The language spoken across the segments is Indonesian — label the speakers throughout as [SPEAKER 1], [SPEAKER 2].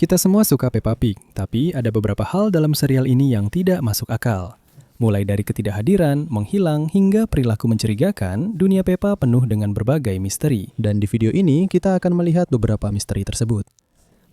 [SPEAKER 1] Kita semua suka Peppa Pig, tapi ada beberapa hal dalam serial ini yang tidak masuk akal. Mulai dari ketidakhadiran, menghilang, hingga perilaku mencurigakan, dunia Peppa penuh dengan berbagai misteri. Dan di video ini, kita akan melihat beberapa misteri tersebut.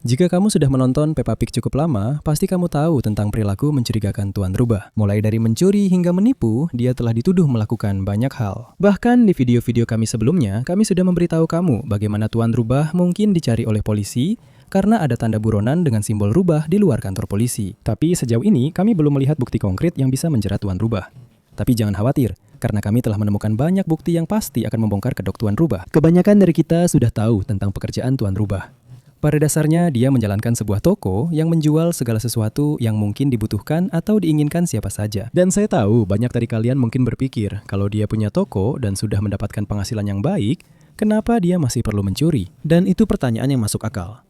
[SPEAKER 1] Jika kamu sudah menonton Peppa Pig cukup lama, pasti kamu tahu tentang perilaku mencurigakan Tuan Rubah. Mulai dari mencuri hingga menipu, dia telah dituduh melakukan banyak hal. Bahkan di video-video kami sebelumnya, kami sudah memberitahu kamu bagaimana Tuan Rubah mungkin dicari oleh polisi karena ada tanda buronan dengan simbol rubah di luar kantor polisi. Tapi sejauh ini, kami belum melihat bukti konkret yang bisa menjerat Tuan Rubah. Tapi jangan khawatir, karena kami telah menemukan banyak bukti yang pasti akan membongkar kedok Tuan Rubah. Kebanyakan dari kita sudah tahu tentang pekerjaan Tuan Rubah. Pada dasarnya, dia menjalankan sebuah toko yang menjual segala sesuatu yang mungkin dibutuhkan atau diinginkan siapa saja. Dan saya tahu banyak dari kalian mungkin berpikir, kalau dia punya toko dan sudah mendapatkan penghasilan yang baik, kenapa dia masih perlu mencuri? Dan itu pertanyaan yang masuk akal.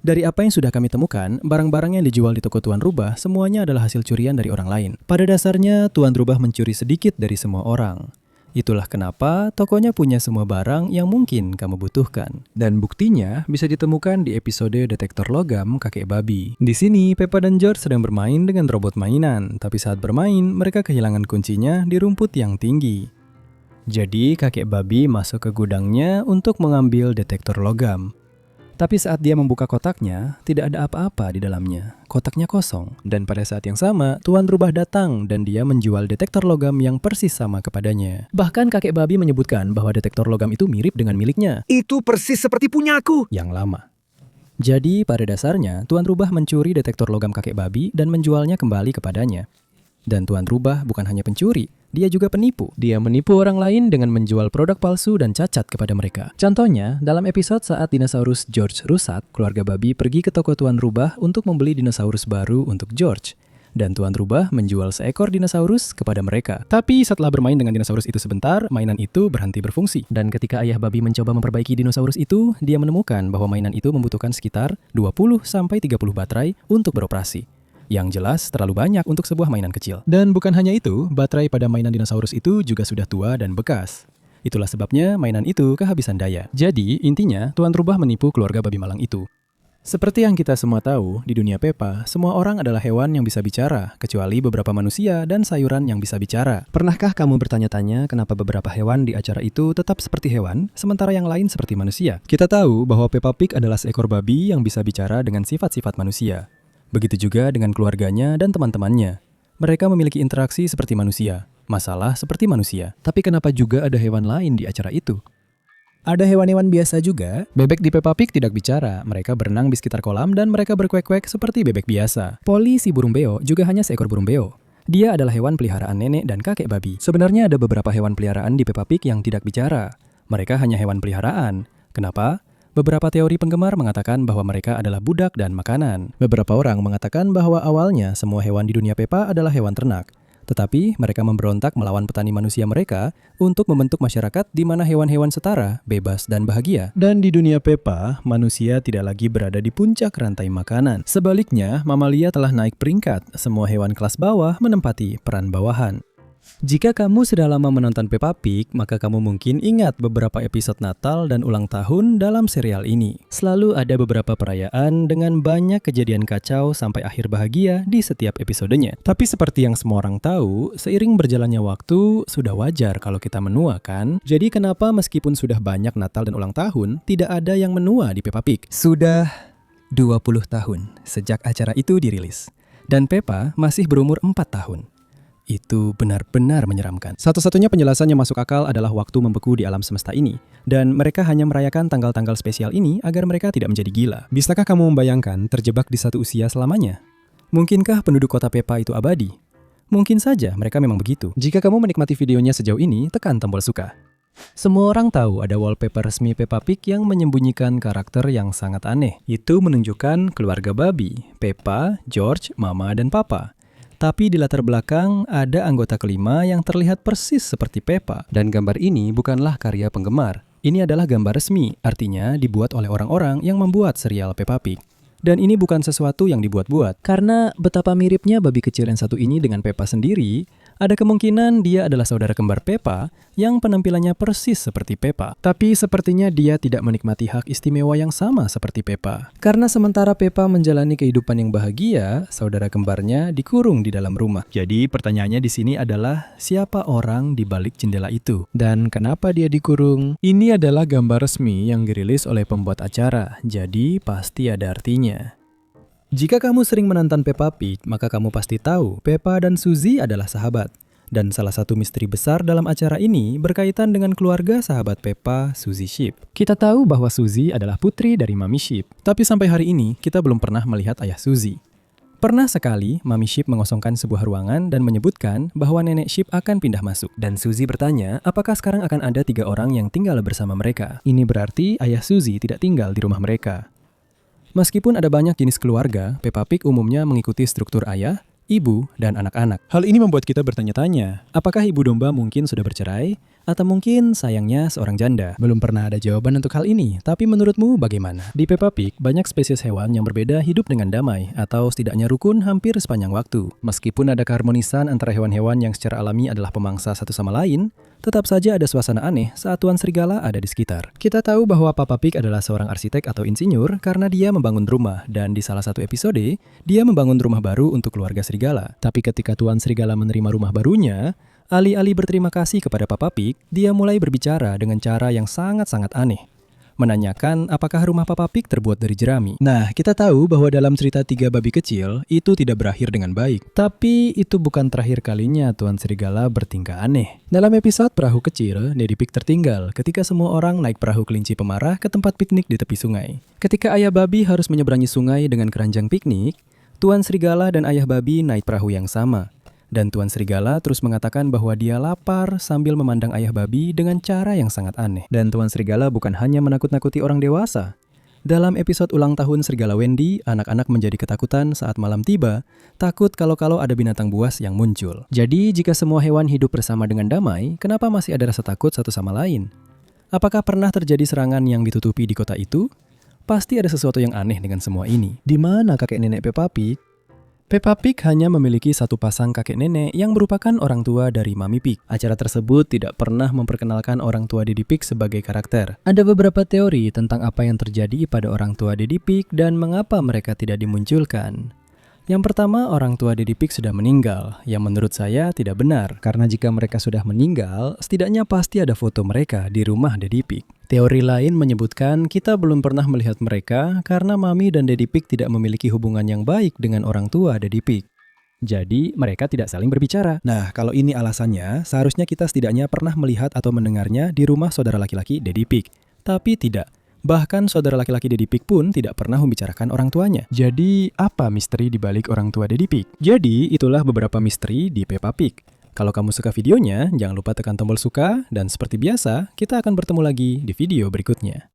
[SPEAKER 1] Dari apa yang sudah kami temukan, barang-barang yang dijual di toko Tuan Rubah semuanya adalah hasil curian dari orang lain. Pada dasarnya, Tuan Rubah mencuri sedikit dari semua orang. Itulah kenapa tokonya punya semua barang yang mungkin kamu butuhkan. Dan buktinya bisa ditemukan di episode Detektor Logam Kakek Babi. Di sini, Peppa dan George sedang bermain dengan robot mainan, tapi saat bermain, mereka kehilangan kuncinya di rumput yang tinggi. Jadi, Kakek Babi masuk ke gudangnya untuk mengambil detektor logam. Tapi saat dia membuka kotaknya, tidak ada apa-apa di dalamnya. Kotaknya kosong. Dan pada saat yang sama, Tuan Rubah datang dan dia menjual detektor logam yang persis sama kepadanya. Bahkan kakek babi menyebutkan bahwa detektor logam itu mirip dengan miliknya.
[SPEAKER 2] Itu persis seperti punyaku.
[SPEAKER 1] Yang lama. Jadi pada dasarnya, Tuan Rubah mencuri detektor logam kakek babi dan menjualnya kembali kepadanya. Dan Tuan Rubah bukan hanya pencuri, dia juga penipu. Dia menipu orang lain dengan menjual produk palsu dan cacat kepada mereka. Contohnya, dalam episode saat dinosaurus George rusak, keluarga babi pergi ke toko Tuan Rubah untuk membeli dinosaurus baru untuk George. Dan Tuan Rubah menjual seekor dinosaurus kepada mereka. Tapi setelah bermain dengan dinosaurus itu sebentar, mainan itu berhenti berfungsi. Dan ketika ayah babi mencoba memperbaiki dinosaurus itu, dia menemukan bahwa mainan itu membutuhkan sekitar 20-30 baterai untuk beroperasi. Yang jelas terlalu banyak untuk sebuah mainan kecil. Dan bukan hanya itu, baterai pada mainan dinosaurus itu juga sudah tua dan bekas. Itulah sebabnya mainan itu kehabisan daya. Jadi, intinya Tuan Rubah menipu keluarga babi malang itu. Seperti yang kita semua tahu, di dunia Peppa, semua orang adalah hewan yang bisa bicara, kecuali beberapa manusia dan sayuran yang bisa bicara. Pernahkah kamu bertanya-tanya kenapa beberapa hewan di acara itu tetap seperti hewan, sementara yang lain seperti manusia? Kita tahu bahwa Peppa Pig adalah seekor babi yang bisa bicara dengan sifat-sifat manusia. Begitu juga dengan keluarganya dan teman-temannya. Mereka memiliki interaksi seperti manusia, masalah seperti manusia. Tapi kenapa juga ada hewan lain di acara itu? Ada hewan-hewan biasa juga. Bebek di Peppa Pig tidak bicara. Mereka berenang di sekitar kolam dan mereka berkuek-kuek seperti bebek biasa. Polly si burung beo juga hanya seekor burung beo. Dia adalah hewan peliharaan nenek dan kakek babi. Sebenarnya ada beberapa hewan peliharaan di Peppa Pig yang tidak bicara. Mereka hanya hewan peliharaan. Kenapa? Beberapa teori penggemar mengatakan bahwa mereka adalah budak dan makanan. Beberapa orang mengatakan bahwa awalnya semua hewan di dunia Peppa adalah hewan ternak. Tetapi mereka memberontak melawan petani manusia mereka untuk membentuk masyarakat di mana hewan-hewan setara, bebas, dan bahagia. Dan di dunia Peppa, manusia tidak lagi berada di puncak rantai makanan. Sebaliknya, mamalia telah naik peringkat. Semua hewan kelas bawah menempati peran bawahan. Jika kamu sudah lama menonton Peppa Pig, maka kamu mungkin ingat beberapa episode Natal dan ulang tahun dalam serial ini. Selalu ada beberapa perayaan dengan banyak kejadian kacau sampai akhir bahagia di setiap episodenya. Tapi seperti yang semua orang tahu, seiring berjalannya waktu, sudah wajar kalau kita menua kan? Jadi kenapa meskipun sudah banyak Natal dan ulang tahun, tidak ada yang menua di Peppa Pig? Sudah 20 tahun sejak acara itu dirilis. Dan Peppa masih berumur 4 tahun. Itu benar-benar menyeramkan. Satu-satunya penjelasan yang masuk akal adalah waktu membeku di alam semesta ini. Dan mereka hanya merayakan tanggal-tanggal spesial ini agar mereka tidak menjadi gila. Bisakah kamu membayangkan terjebak di satu usia selamanya? Mungkinkah penduduk kota Peppa itu abadi? Mungkin saja mereka memang begitu. Jika kamu menikmati videonya sejauh ini, tekan tombol suka. Semua orang tahu ada wallpaper resmi Peppa Pig yang menyembunyikan karakter yang sangat aneh. Itu menunjukkan keluarga babi, Peppa, George, Mama, dan Papa. Tapi di latar belakang ada anggota kelima yang terlihat persis seperti Peppa. Dan gambar ini bukanlah karya penggemar. Ini adalah gambar resmi, artinya dibuat oleh orang-orang yang membuat serial Peppa Pig. Dan ini bukan sesuatu yang dibuat-buat. Karena betapa miripnya babi kecil yang satu ini dengan Peppa sendiri, Ada kemungkinan dia adalah saudara kembar Peppa yang penampilannya persis seperti Peppa. Tapi sepertinya dia tidak menikmati hak istimewa yang sama seperti Peppa. Karena sementara Peppa menjalani kehidupan yang bahagia, saudara kembarnya dikurung di dalam rumah. Jadi pertanyaannya di sini adalah siapa orang di balik jendela itu? Dan kenapa dia dikurung? Ini adalah gambar resmi yang dirilis oleh pembuat acara, jadi pasti ada artinya. Jika kamu sering menonton Peppa Pig, maka kamu pasti tahu Peppa dan Suzy adalah sahabat. Dan salah satu misteri besar dalam acara ini berkaitan dengan keluarga sahabat Peppa, Suzy Sheep. Kita tahu bahwa Suzy adalah putri dari Mami Sheep, tapi sampai hari ini kita belum pernah melihat ayah Suzy. Pernah sekali, Mami Sheep mengosongkan sebuah ruangan dan menyebutkan bahwa nenek Sheep akan pindah masuk. Dan Suzy bertanya, apakah sekarang akan ada 3 orang yang tinggal bersama mereka? Ini berarti ayah Suzy tidak tinggal di rumah mereka. Meskipun ada banyak jenis keluarga, Peppa Pig umumnya mengikuti struktur ayah, ibu, dan anak-anak. Hal ini membuat kita bertanya-tanya, apakah ibu domba mungkin sudah bercerai? Atau mungkin sayangnya seorang janda? Belum pernah ada jawaban untuk hal ini, tapi menurutmu bagaimana? Di Peppa Pig, banyak spesies hewan yang berbeda hidup dengan damai, atau setidaknya rukun hampir sepanjang waktu. Meskipun ada keharmonisan antara hewan-hewan yang secara alami adalah pemangsa satu sama lain, tetap saja ada suasana aneh saat Tuan Serigala ada di sekitar. Kita tahu bahwa Peppa Pig adalah seorang arsitek atau insinyur karena dia membangun rumah, dan di salah satu episode, dia membangun rumah baru untuk keluarga serigala. Tapi ketika Tuan Serigala menerima rumah barunya, alih-alih berterima kasih kepada Peppa Pig, dia mulai berbicara dengan cara yang sangat-sangat aneh. Menanyakan apakah rumah Peppa Pig terbuat dari jerami. Nah, kita tahu bahwa dalam cerita 3 babi kecil, itu tidak berakhir dengan baik. Tapi itu bukan terakhir kalinya Tuan Serigala bertingkah aneh. Dalam episode Perahu Kecil, Daddy Pig tertinggal ketika semua orang naik perahu kelinci pemarah ke tempat piknik di tepi sungai. Ketika ayah babi harus menyeberangi sungai dengan keranjang piknik, Tuan Serigala dan ayah babi naik perahu yang sama. Dan Tuan Serigala terus mengatakan bahwa dia lapar sambil memandang ayah babi dengan cara yang sangat aneh. Dan Tuan Serigala bukan hanya menakut-nakuti orang dewasa. Dalam episode ulang tahun Serigala Wendy, anak-anak menjadi ketakutan saat malam tiba, takut kalau-kalau ada binatang buas yang muncul. Jadi, jika semua hewan hidup bersama dengan damai, kenapa masih ada rasa takut satu sama lain? Apakah pernah terjadi serangan yang ditutupi di kota itu? Pasti ada sesuatu yang aneh dengan semua ini. Di mana kakek nenek Peppa Pig? Peppa Pig hanya memiliki satu pasang kakek nenek yang merupakan orang tua dari Mami Pig. Acara tersebut tidak pernah memperkenalkan orang tua Daddy Pig sebagai karakter. Ada beberapa teori tentang apa yang terjadi pada orang tua Daddy Pig dan mengapa mereka tidak dimunculkan. Yang pertama, orang tua Daddy Pig sudah meninggal, yang menurut saya tidak benar. Karena jika mereka sudah meninggal, setidaknya pasti ada foto mereka di rumah Daddy Pig. Teori lain menyebutkan kita belum pernah melihat mereka karena Mami dan Daddy Pig tidak memiliki hubungan yang baik dengan orang tua Daddy Pig. Jadi, mereka tidak saling berbicara. Nah, kalau ini alasannya, seharusnya kita setidaknya pernah melihat atau mendengarnya di rumah saudara laki-laki Daddy Pig. Tapi tidak. Bahkan saudara laki-laki Daddy Pig pun tidak pernah membicarakan orang tuanya. Jadi, apa misteri di balik orang tua Daddy Pig? Jadi, itulah beberapa misteri di Peppa Pig. Kalau kamu suka videonya, jangan lupa tekan tombol suka, dan seperti biasa, kita akan bertemu lagi di video berikutnya.